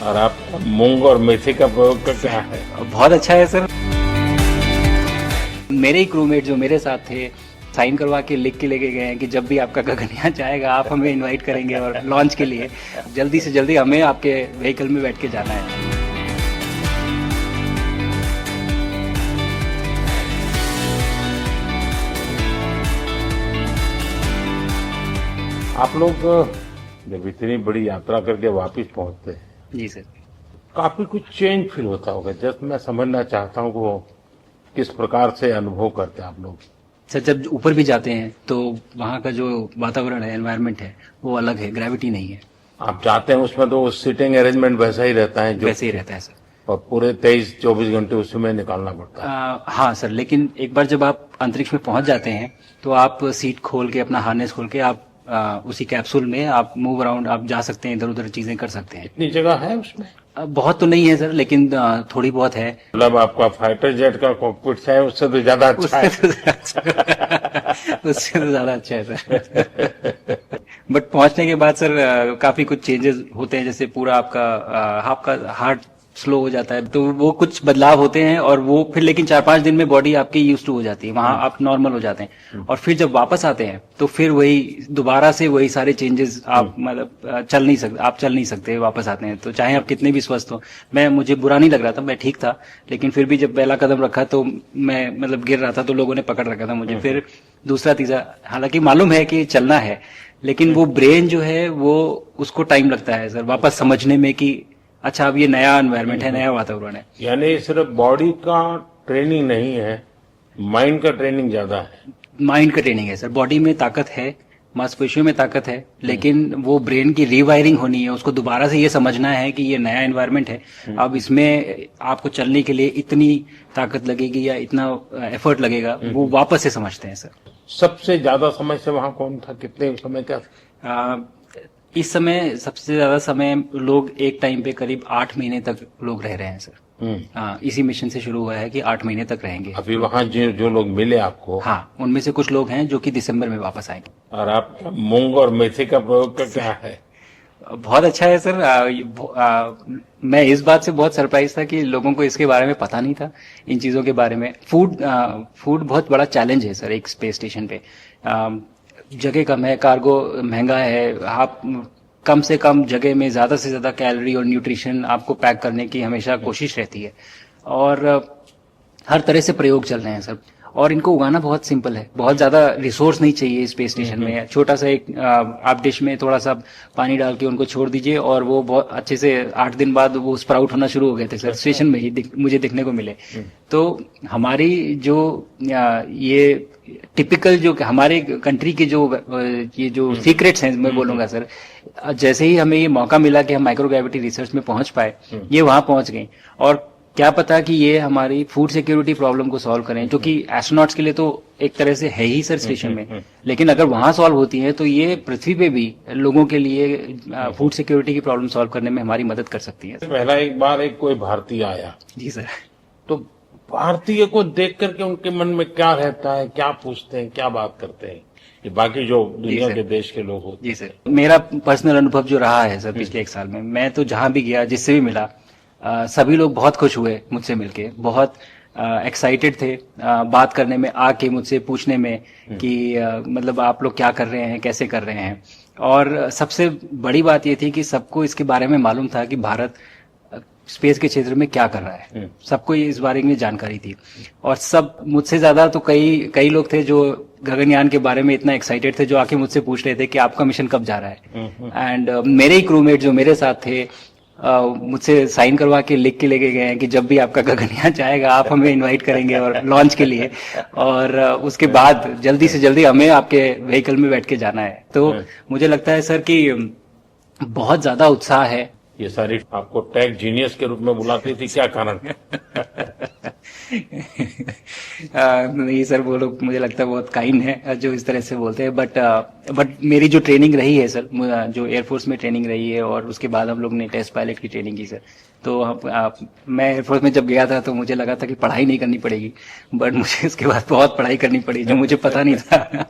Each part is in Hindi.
और आप मूंग और मेथी का प्रयोग का क्या है? बहुत अच्छा है सर। मेरे ही क्रूमेट जो मेरे साथ थे साइन करवा के लिख के लेके गए हैं कि जब भी आपका गगनयान जाएगा आप हमें इनवाइट करेंगे और लॉन्च के लिए जल्दी से जल्दी हमें आपके व्हीकल में बैठ के जाना है। आप लोग जब इतनी बड़ी यात्रा करके वापस पहुंचते हैं, जी सर। काफी कुछ चेंज फील होता होगा। जस्ट मैं समझना चाहता हूँ वो किस प्रकार से अनुभव करते हैं आप लोग। सर जब ऊपर भी जाते हैं तो वहाँ का जो वातावरण है, एनवायरनमेंट है, वो अलग है, ग्रेविटी नहीं है। आप जाते हैं उसमें तो सीटिंग अरेंजमेंट वैसा ही रहता है जो वैसे ही रहता है सर। और पूरे 23-24 घंटे उसमें निकालना पड़ता है। हाँ सर, लेकिन एक बार जब आप अंतरिक्ष में पहुंच जाते हैं तो आप सीट खोल के अपना हार्नेस खोल के आप उसी कैप्सूल में आप मूव अराउंड आप जा सकते हैं, इधर उधर चीजें कर सकते हैं। इतनी जगह है उसमें? बहुत तो नहीं है सर, लेकिन थोड़ी बहुत है। मतलब आपका फाइटर जेट का कॉकपिट है उससे तो ज्यादा अच्छा है। उससे तो ज्यादा अच्छा है सर। बट पहुंचने के बाद सर काफी कुछ चेंजेस होते हैं, जैसे पूरा आपका हार्ट स्लो हो जाता है, तो वो कुछ बदलाव होते हैं और वो फिर लेकिन 4-5 दिन में बॉडी आपकी यूज टू हो जाती है, वहां आप नॉर्मल हो जाते हैं। और फिर जब वापस आते हैं तो फिर वही दोबारा से वही सारे चेंजेस आप मतलब चल नहीं सकते वापस आते हैं, तो चाहे आप कितने भी स्वस्थ हो। मुझे बुरा नहीं लग रहा था, मैं ठीक था, लेकिन फिर भी जब पहला कदम रखा तो मैं मतलब गिर रहा था तो लोगों ने पकड़ रखा था मुझे। फिर दूसरा तीसरा, हालांकि मालूम है कि चलना है, लेकिन वो ब्रेन जो है वो उसको टाइम लगता है सर वापस समझने में कि अच्छा अब ये नया एनवायरनमेंट है, नया वातावरण है। यानी सिर्फ बॉडी का ट्रेनिंग नहीं है, माइंड का ट्रेनिंग ज्यादा है। माइंड का ट्रेनिंग है सर। बॉडी में ताकत है, मांसपेशियों में ताकत है, लेकिन वो ब्रेन की रीवायरिंग होनी है, उसको दोबारा से ये समझना है कि ये नया एनवायरनमेंट है। अब इसमें आपको चलने के लिए इतनी ताकत लगेगी या इतना एफर्ट लगेगा, वो वापस से समझते हैं सर। सबसे ज्यादा समय से वहां कौन था, कितने समय का? इस समय सबसे ज्यादा समय लोग एक टाइम पे करीब 8 महीने तक लोग रह रहे हैं सर। इसी मिशन से शुरू हुआ है कि 8 महीने तक रहेंगे। अभी वहाँ जो लोग मिले आपको? हाँ, उनमें से कुछ लोग हैं जो कि दिसंबर में वापस आएंगे। और आप मूंग और मेथी का प्रयोग का क्या है? बहुत अच्छा है सर। मैं इस बात से बहुत सरप्राइज था कि लोगों को इसके बारे में पता नहीं था, इन चीजों के बारे में। फूड बहुत बड़ा चैलेंज है सर एक स्पेस स्टेशन पे। जगह कम है, कार्गो महंगा है, आप कम से कम जगह में ज्यादा से ज्यादा कैलोरी और न्यूट्रिशन आपको पैक करने की हमेशा कोशिश रहती है, और हर तरह से प्रयोग चल रहे हैं सर। और इनको उगाना बहुत सिंपल है, बहुत ज्यादा रिसोर्स नहीं चाहिए स्पेस स्टेशन में। छोटा सा एक आप डिश में थोड़ा सा पानी डाल के उनको छोड़ दीजिए और वो बहुत अच्छे से 8 दिन बाद वो स्प्राउट होना शुरू हो गए थे सर, स्टेशन में ही मुझे देखने को मिले। तो हमारी जो ये टिपिकल जो हमारे कंट्री के जो ये जो सीक्रेट्स हैं, मैं बोलूंगा सर, जैसे ही हमें ये मौका मिला कि हम माइक्रोग्रेविटी रिसर्च में पहुंच पाए, ये वहां पहुंच गए। और क्या पता कि ये हमारी फूड सिक्योरिटी प्रॉब्लम को सॉल्व करें, जो कि एस्ट्रोनॉट्स के लिए तो एक तरह से है ही सर स्टेशन में, लेकिन अगर वहां सॉल्व होती है तो ये पृथ्वी पे भी लोगों के लिए फूड सिक्योरिटी की प्रॉब्लम सॉल्व करने में हमारी मदद कर सकती है। पहला एक बार एक कोई भारतीय आया। जी सर। तो भारतीय को देख करके उनके मन में क्या रहता है, क्या पूछते हैं, क्या बात करते हैं, ये बाकी जो दुनिया के देश के लोग होते हैं? जी सर, मेरा पर्सनल अनुभव जो रहा है सर पिछले 1 साल में, मैं तो जहां भी गया, जिससे भी मिला, सभी लोग बहुत खुश हुए मुझसे मिलके, बहुत एक्साइटेड थे बात करने में, आके मुझसे पूछने में कि मतलब आप लोग क्या कर रहे हैं, कैसे कर रहे हैं। और सबसे बड़ी बात ये थी कि सबको इसके बारे में मालूम था कि भारत स्पेस के क्षेत्र में क्या कर रहा है, सबको इस बारे में जानकारी थी। और सब मुझसे ज्यादा तो कई लोग थे जो गगनयान के बारे में इतना एक्साइटेड थे, जो आके मुझसे पूछ रहे थे कि आपका मिशन कब जा रहा है। एंड मेरे ही क्रूमेट जो मेरे साथ थे मुझसे साइन करवा के लिख के लेके गए हैं कि जब भी आपका गगनयान जाएगा आप हमें इनवाइट करेंगे और लॉन्च के लिए, और उसके बाद जल्दी से जल्दी हमें आपके व्हीकल में बैठ के जाना है। तो मुझे लगता है सर कि बहुत ज्यादा उत्साह है। ये सारी आपको टेक जीनियस के रूप में बुलाती थी, क्या कारण? नहीं सर, वो लोग मुझे लगता है बहुत काइंड है जो इस तरह से बोलते हैं। बट मेरी जो ट्रेनिंग रही है सर, जो एयरफोर्स में ट्रेनिंग रही है, और उसके बाद हम लोग ने टेस्ट पायलट की ट्रेनिंग की सर, तो मैं एयरफोर्स में जब गया था तो मुझे लगा था कि पढ़ाई नहीं करनी पड़ेगी, बट मुझे इसके बाद बहुत पढ़ाई करनी पड़ी जो मुझे पता नहीं था।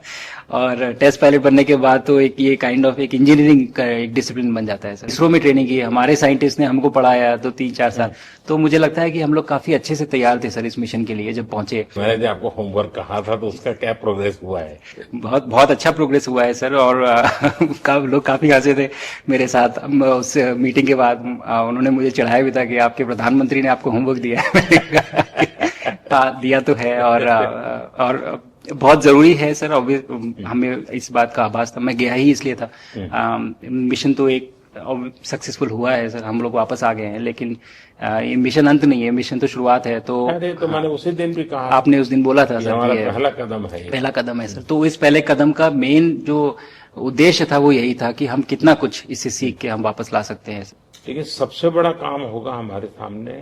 और टेस्ट पायलट बनने के बाद तो एक ये काइंड ऑफ एक इंजीनियरिंग का एक डिसिप्लिन बन जाता है सर। इसरो में ट्रेनिंग की, हमारे साइंटिस्ट ने हमको पढ़ाया तो 3-4 साल, तो मुझे लगता है कि हम लोग काफी अच्छे से तैयार थे सर इस मिशन के लिए जब पहुंचे। मैंने जो आपको होमवर्क कहा था तो उसका क्या प्रोग्रेस हुआ है? बहुत बहुत अच्छा प्रोग्रेस हुआ है सर, और लोग काफी हंसे थे मेरे साथ उस मीटिंग के बाद। उन्होंने मुझे चढ़ाया भी था कि आपके प्रधानमंत्री ने आपको होमवर्क दिया है। मैंने कहा, दिया तो है, और बहुत जरूरी है सर। हमें इस बात का आभास था, मैं गया ही इसलिए था। मिशन तो एक सक्सेसफुल हुआ है सर, हम लोग वापस आ गए हैं, लेकिन ये मिशन अंत नहीं है, मिशन तो शुरुआत है। तो अरे तो मैंने उसी दिन भी कहा, आपने उस दिन बोला था सर, हमारा ये पहला कदम है, पहला कदम है सर। तो इस पहले कदम का मेन जो उद्देश्य था वो यही था कि हम कितना कुछ इससे सीख के हम वापस ला सकते हैं। लेकिन सबसे बड़ा काम होगा हमारे सामने,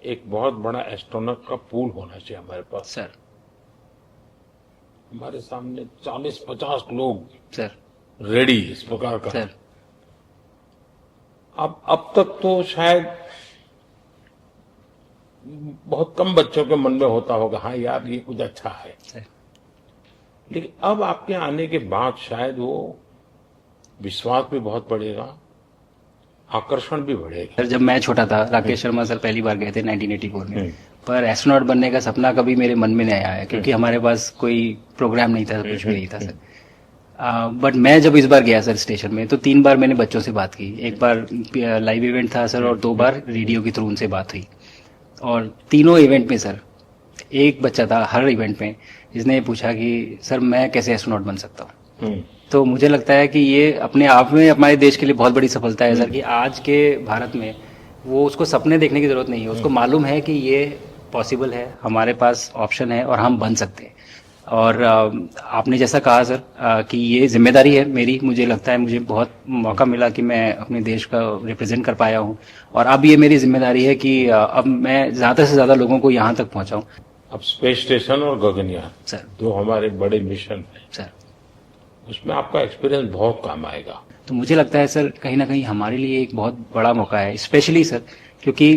एक बहुत बड़ा एस्ट्रोनॉट का पूल होना चाहिए हमारे पास सर। हमारे सामने 40-50 लोग सर रेडी इस प्रकार का। सर अब तक तो शायद बहुत कम बच्चों के मन में होता होगा, हाँ यार ये कुछ अच्छा है सर। लेकिन अब आपके आने के बाद शायद वो विश्वास भी बहुत बढ़ेगा, आकर्षण भी बढ़ेगा। सर जब मैं छोटा था, राकेश शर्मा सर पहली बार गए थे 1984 में, पर एस्ट्रोनॉट बनने का सपना कभी मेरे मन में नहीं आया, क्योंकि हमारे पास कोई प्रोग्राम नहीं था, कुछ भी नहीं था सर। बट मैं जब इस बार गया सर स्टेशन में, तो 3 बार मैंने बच्चों से बात की। एक बार लाइव इवेंट था सर, और 2 बार रेडियो के थ्रू उनसे बात हुई। और तीनों इवेंट में सर एक बच्चा था हर इवेंट में जिसने पूछा कि सर मैं कैसे एस्ट्रोनॉट बन सकता हूँ। तो मुझे लगता है कि ये अपने आप में हमारे देश के लिए बहुत बड़ी सफलता है सर, कि आज के भारत में वो उसको सपने देखने की जरूरत नहीं है, उसको मालूम है कि ये पॉसिबल है, हमारे पास ऑप्शन है और हम बन सकते हैं। और आपने जैसा कहा सर कि ये जिम्मेदारी है मेरी, मुझे लगता है मुझे बहुत मौका मिला कि मैं अपने देश का रिप्रेजेंट कर पाया हूँ, और अब ये मेरी जिम्मेदारी है कि अब मैं ज़्यादा से ज़्यादा लोगों को यहाँ तक पहुँचाऊँ। अब स्पेस स्टेशन और गगनयान सर, दो हमारे बड़े मिशन हैं सर, उसमें आपका एक्सपीरियंस बहुत काम आएगा। तो मुझे लगता है सर कहीं ना कहीं हमारे लिए एक बहुत बड़ा मौका है, स्पेशली सर क्योंकि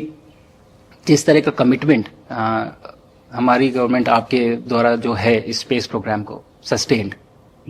जिस तरह का कमिटमेंट हमारी गवर्नमेंट आपके द्वारा जो है इस स्पेस प्रोग्राम को sustained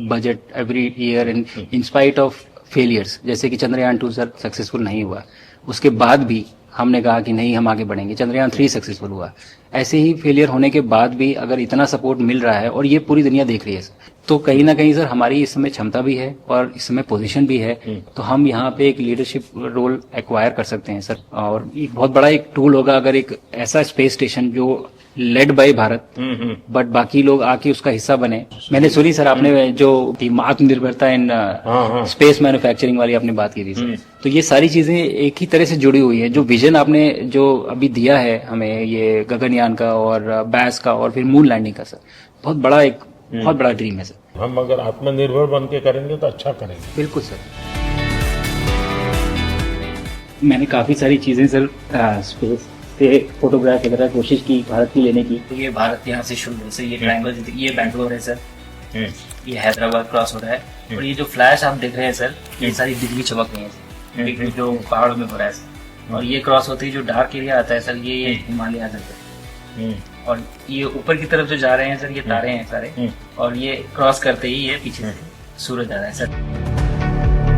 budget every year and in spite of failures, जैसे कि चंद्रयान 2 सर सक्सेसफुल नहीं हुआ, उसके बाद भी हमने कहा कि नहीं हम आगे बढ़ेंगे, चंद्रयान 3 सक्सेसफुल हुआ। ऐसे ही फेलियर होने के बाद भी अगर इतना सपोर्ट मिल रहा है और ये पूरी दुनिया देख रही है, तो कहीं ना कहीं सर हमारी इस समय क्षमता भी है और इस समय पोजीशन भी है, तो हम यहाँ पे एक लीडरशिप रोल एक्वायर कर सकते हैं सर। और एक बहुत बड़ा एक टूल होगा अगर एक ऐसा स्पेस स्टेशन जो लेड बाय भारत बट बाकी लोग आके उसका हिस्सा बने। मैंने सुनी सर आपने जो आत्मनिर्भरता इन स्पेस मैन्युफैक्चरिंग वाली आपने बात की थी सर, तो ये सारी चीजें एक ही तरह से जुड़ी हुई है। जो विजन आपने जो अभी दिया है हमें ये गगनयान का और बैस का और फिर मून लैंडिंग का सर, बहुत बड़ा एक बहुत बड़ा ड्रीम है सर। हम अगर आत्मनिर्भर बन के करेंगे तो अच्छा करेंगे। बिल्कुल सर। मैंने काफी सारी चीजें सर स्पेस से फोटोग्राफ वगैरह कोशिश की भारत की लेने की। तो ये भारत यहाँ से शुरू है सर, ये ट्रायंगल, ये बैंगलोर है सर, ये हैदराबाद क्रॉस हो रहा है, और ये जो फ्लैश आप देख रहे हैं सर ये सारी बिजली चमक रही है सर, जो पहाड़ों में हो रहा है सर। और ये क्रॉस होते ही जो डार्क एरिया आता है सर ये हिमालय आ जाता है, और ये ऊपर की तरफ जो जा रहे हैं सर ये तारे हैं सारे, और ये क्रॉस करते ही ये पीछे से सूरज आ रहा है सर।